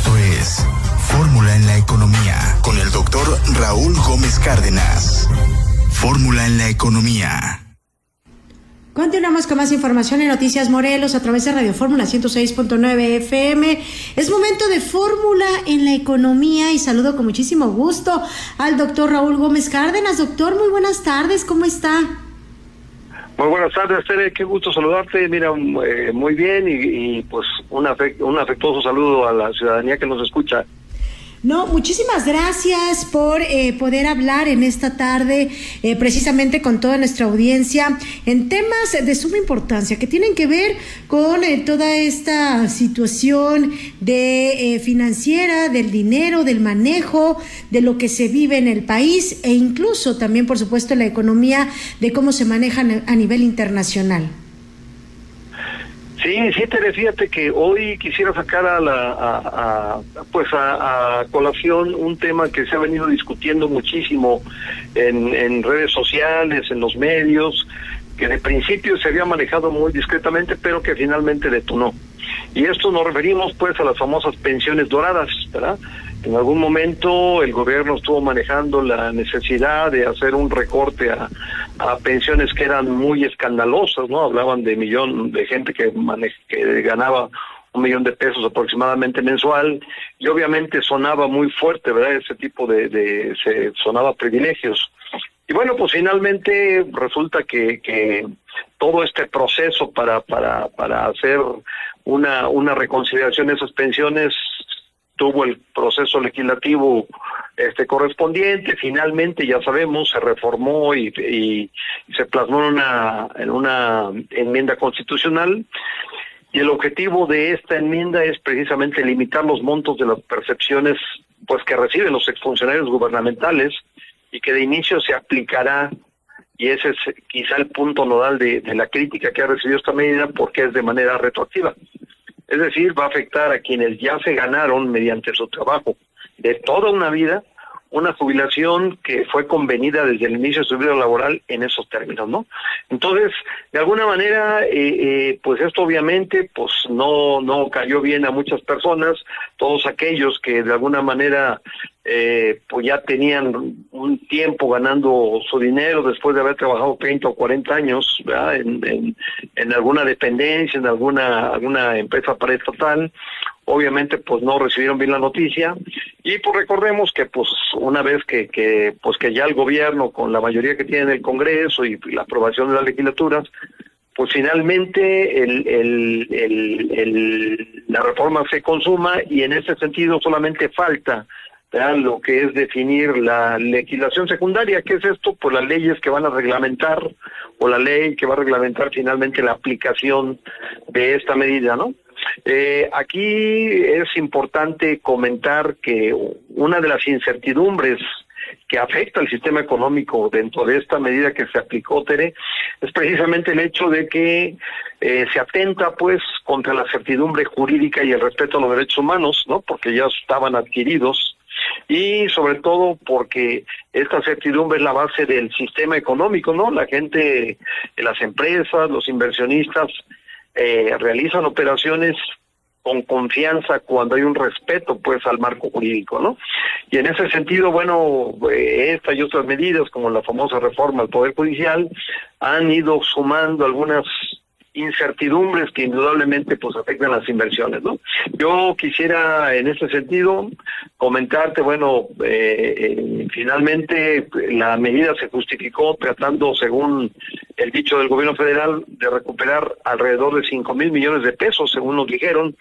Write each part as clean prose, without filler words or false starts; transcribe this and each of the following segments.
Esto es Fórmula en la Economía con el doctor Raúl Gómez Cárdenas. Fórmula en la Economía. Continuamos con más información en Noticias Morelos a través de Radio Fórmula 106.9 FM. Es momento de Fórmula en la Economía y saludo con muchísimo gusto al doctor Raúl Gómez Cárdenas. Doctor, muy buenas tardes, ¿cómo está? Muy buenas tardes, Tere, qué gusto saludarte. Mira, muy bien y pues un afectuoso saludo a la ciudadanía que nos escucha. No, muchísimas gracias por poder hablar en esta tarde precisamente con toda nuestra audiencia en temas de suma importancia que tienen que ver con toda esta situación de financiera, del dinero, del manejo, de lo que se vive en el país e incluso también, por supuesto, la economía, de cómo se maneja a nivel internacional. Sí, Tere, fíjate que hoy quisiera sacar a colación un tema que se ha venido discutiendo muchísimo en redes sociales, en los medios, que de principio se había manejado muy discretamente, pero que finalmente detonó. Y esto nos referimos pues a las famosas pensiones doradas, ¿verdad? En algún momento el gobierno estuvo manejando la necesidad de hacer un recorte a pensiones que eran muy escandalosas, ¿no? Hablaban de gente que ganaba $1 millón de pesos aproximadamente mensual, y obviamente sonaba muy fuerte, ¿verdad? Ese tipo se sonaba privilegios. Y bueno, pues finalmente resulta que todo este proceso para hacer una reconsideración de esas pensiones tuvo el proceso legislativo correspondiente. Finalmente, ya sabemos, se reformó y se plasmó en una enmienda constitucional, y el objetivo de esta enmienda es precisamente limitar los montos de las percepciones pues que reciben los exfuncionarios gubernamentales, y que de inicio se aplicará, y ese es quizá el punto nodal de la crítica que ha recibido esta medida, porque es de manera retroactiva. Es decir, va a afectar a quienes ya se ganaron mediante su trabajo de toda una vida una jubilación que fue convenida desde el inicio de su vida laboral en esos términos, ¿no? Entonces, de alguna manera, pues esto obviamente pues no cayó bien a muchas personas, todos aquellos que de alguna manera pues ya tenían un tiempo ganando su dinero después de haber trabajado 30 o 40 años, ¿verdad? En alguna dependencia, en alguna empresa paraestatal. Obviamente pues no recibieron bien la noticia, y pues recordemos que pues una vez que ya el gobierno, con la mayoría que tiene en el Congreso y la aprobación de las legislaturas, pues finalmente la reforma se consuma, y en ese sentido solamente falta, ¿verdad?, lo que es definir la legislación secundaria. ¿Qué es esto? Pues las leyes que van a reglamentar, o la ley que va a reglamentar finalmente la aplicación de esta medida, ¿no? Aquí es importante comentar que una de las incertidumbres que afecta al sistema económico dentro de esta medida que se aplicó, Tere, es precisamente el hecho de que se atenta pues contra la certidumbre jurídica y el respeto a los derechos humanos, ¿no? Porque ya estaban adquiridos, y sobre todo porque esta certidumbre es la base del sistema económico, ¿no? La gente, las empresas, los inversionistas realizan operaciones con confianza cuando hay un respeto pues al marco jurídico, ¿no? Y en ese sentido, bueno, esta y otras medidas, como la famosa reforma al Poder Judicial, han ido sumando algunas incertidumbres que indudablemente pues afectan las inversiones, ¿no? Yo quisiera en este sentido comentarte, bueno, finalmente la medida se justificó tratando, según el dicho del gobierno federal, de recuperar alrededor de 5,000 millones de pesos, según nos dijeron,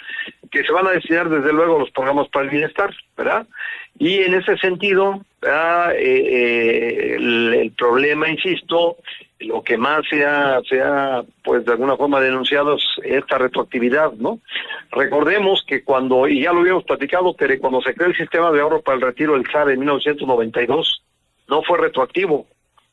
que se van a destinar desde luego a los programas para el bienestar, ¿verdad? Y en ese sentido, el problema, insisto, lo que más se ha pues de alguna forma denunciado es esta retroactividad, ¿no? Recordemos que cuando, y ya lo habíamos platicado, pero cuando se creó el sistema de ahorro para el retiro del SAR en 1992, no fue retroactivo.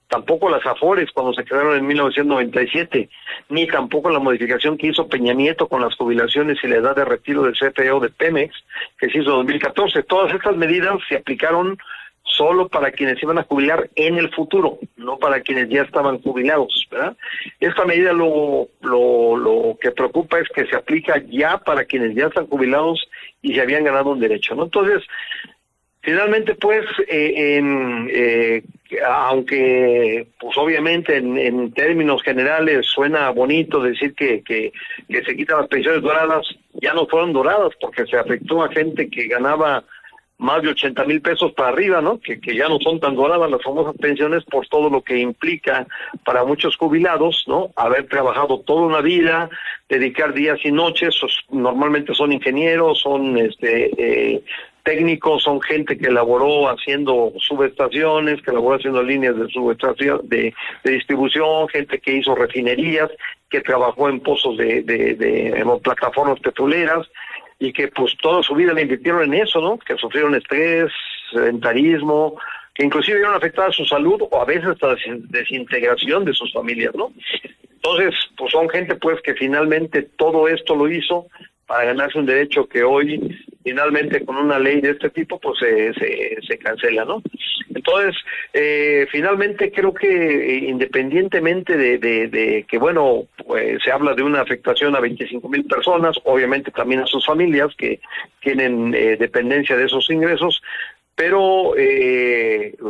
Tampoco las AFORES cuando se crearon en 1997, ni tampoco la modificación que hizo Peña Nieto con las jubilaciones y la edad de retiro del CFE o de Pemex, que se hizo en 2014. Todas estas medidas se aplicaron solo para quienes iban a jubilar en el futuro, no para quienes ya estaban jubilados, ¿verdad? Esta medida lo que preocupa es que se aplica ya para quienes ya están jubilados y se habían ganado un derecho, ¿no? Entonces, finalmente, pues, aunque, pues, obviamente, en términos generales suena bonito decir que se quitan las pensiones doradas, ya no fueron doradas, porque se afectó a gente que ganaba más de 80,000 pesos para arriba, ¿no? Que ya no son tan doradas las famosas pensiones por todo lo que implica para muchos jubilados, ¿no? Haber trabajado toda una vida, dedicar días y noches, normalmente son ingenieros, son técnicos, son gente que elaboró haciendo subestaciones, que elaboró haciendo líneas de subestación, de distribución, gente que hizo refinerías, que trabajó en pozos en plataformas petroleras, y que pues toda su vida le invirtieron en eso, ¿no? Que sufrieron estrés, sedentarismo, que inclusive vieron afectada su salud o a veces hasta desintegración de sus familias, ¿no? Entonces, pues son gente pues que finalmente todo esto lo hizo para ganarse un derecho que hoy finalmente con una ley de este tipo pues se cancela, ¿no? Entonces, finalmente creo que independientemente de que, bueno, pues, se habla de una afectación a 25,000 personas, obviamente también a sus familias que tienen dependencia de esos ingresos, pero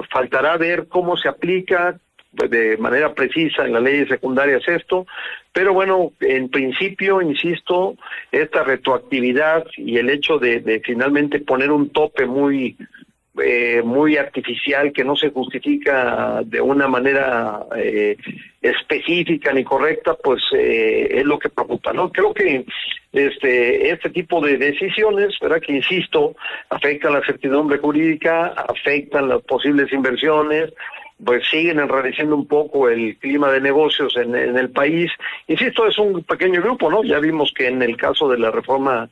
faltará ver cómo se aplica de manera precisa en las leyes secundarias esto, pero bueno, en principio, insisto, esta retroactividad y el hecho de finalmente poner un tope muy artificial que no se justifica de una manera específica ni correcta, pues es lo que preocupa, ¿no? Creo que este tipo de decisiones, ¿verdad? Que insisto, afectan la certidumbre jurídica, afectan las posibles inversiones, pues siguen enrareciendo un poco el clima de negocios en el país. Insisto, es un pequeño grupo, ¿no? Ya vimos que en el caso de la reforma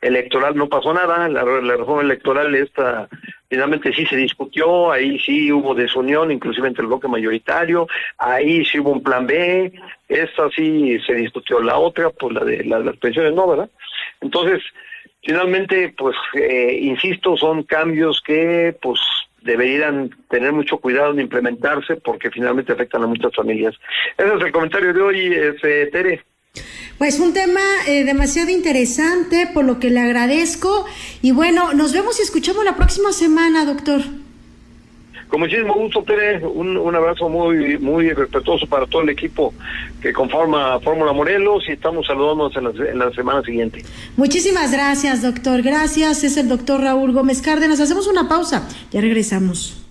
electoral no pasó nada, la reforma electoral esta finalmente sí se discutió, ahí sí hubo desunión, inclusive entre el bloque mayoritario, ahí sí hubo un plan B, esta sí se discutió, la otra, pues la de las pensiones no, ¿verdad? Entonces, finalmente, pues, insisto, son cambios que, pues, deberían tener mucho cuidado en implementarse porque finalmente afectan a muchas familias. Ese es el comentario de hoy, Tere. Pues un tema demasiado interesante, por lo que le agradezco. Y bueno, nos vemos y escuchamos la próxima semana, doctor. Con muchísimo gusto, Tere. Un abrazo muy muy respetuoso para todo el equipo que conforma Fórmula Morelos y estamos saludándonos en la semana siguiente. Muchísimas gracias, doctor. Gracias. Es el doctor Raúl Gómez Cárdenas. Hacemos una pausa. Ya regresamos.